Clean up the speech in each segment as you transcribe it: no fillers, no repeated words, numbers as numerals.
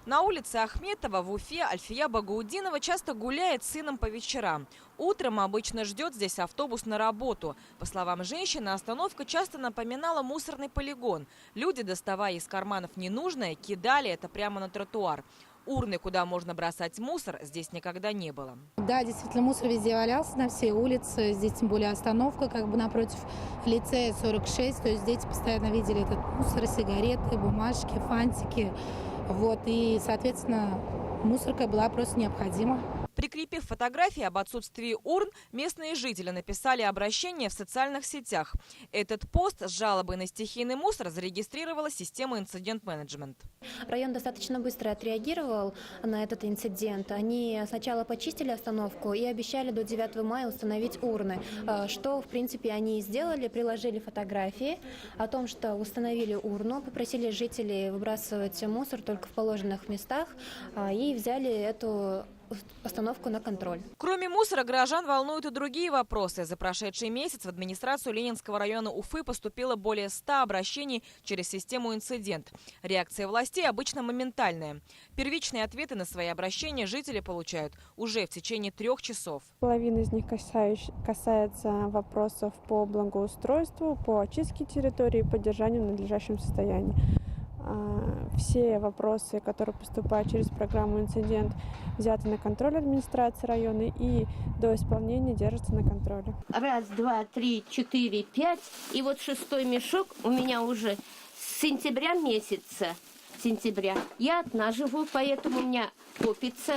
На улице Ахметова в Уфе Альфия Багаудинова часто гуляет с сыном по вечерам. Утром обычно ждет здесь автобус на работу. По словам женщины, остановка часто напоминала мусорный полигон. Люди, доставая из карманов ненужное, кидали это прямо на тротуар. Урны, куда можно бросать мусор, здесь никогда не было. Да, действительно, мусор везде валялся, на всей улице. Здесь тем более остановка напротив лицея 46. То есть дети постоянно видели этот мусор, сигареты, бумажки, фантики. И, соответственно, мусорка была просто необходима. Прикрепив фотографии об отсутствии урн, местные жители написали обращение в социальных сетях. Этот пост с жалобой на стихийный мусор зарегистрировала система инцидент-менеджмент. Район достаточно быстро отреагировал на этот инцидент. Они сначала почистили остановку и обещали до 9 мая установить урны, что, в принципе, они и сделали. Приложили фотографии о том, что установили урну, попросили жителей выбрасывать мусор только в положенных местах и взяли эту остановку на контроль. Кроме мусора, горожан волнуют и другие вопросы. За прошедший месяц в администрацию Ленинского района Уфы поступило более 100 обращений через систему «Инцидент». Реакция властей обычно моментальная. Первичные ответы на свои обращения жители получают уже в течение 3 часов. Половина из них касается вопросов по благоустройству, по очистке территории и поддержанию в надлежащем состоянии. Все вопросы, которые поступают через программу «Инцидент», взяты на контроль администрации района и до исполнения держатся на контроле. 1, 2, 3, 4, 5. И вот 6-й мешок у меня уже с сентября месяца. Я одна живу, поэтому у меня копится.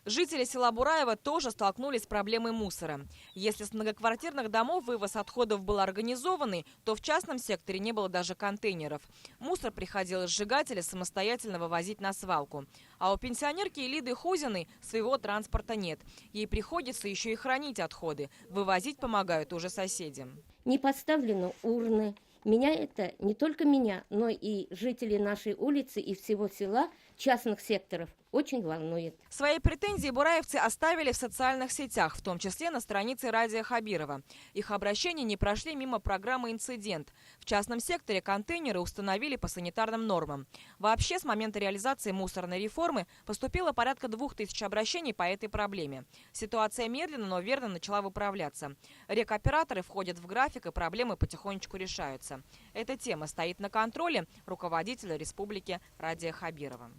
Жители села Бураева тоже столкнулись с проблемой мусора. Если с многоквартирных домов вывоз отходов был организованный, то в частном секторе не было даже контейнеров. Мусор приходилось сжигать или самостоятельно вывозить на свалку. А у пенсионерки Элиды Хузиной своего транспорта нет. Ей приходится еще и хранить отходы. Вывозить помогают уже соседи. Не поставлены урны. Меня это, не только меня, но и жителей нашей улицы и всего села, частных секторов, очень волнует. Свои претензии бураевцы оставили в социальных сетях, в том числе на странице Радия Хабирова. Их обращения не прошли мимо программы «Инцидент». В частном секторе контейнеры установили по санитарным нормам. Вообще, с момента реализации мусорной реформы поступило порядка 2000 обращений по этой проблеме. Ситуация медленно, но верно начала выправляться. Рекоператоры входят в график, и проблемы потихонечку решаются. Эта тема стоит на контроле руководителя республики Радия Хабирова.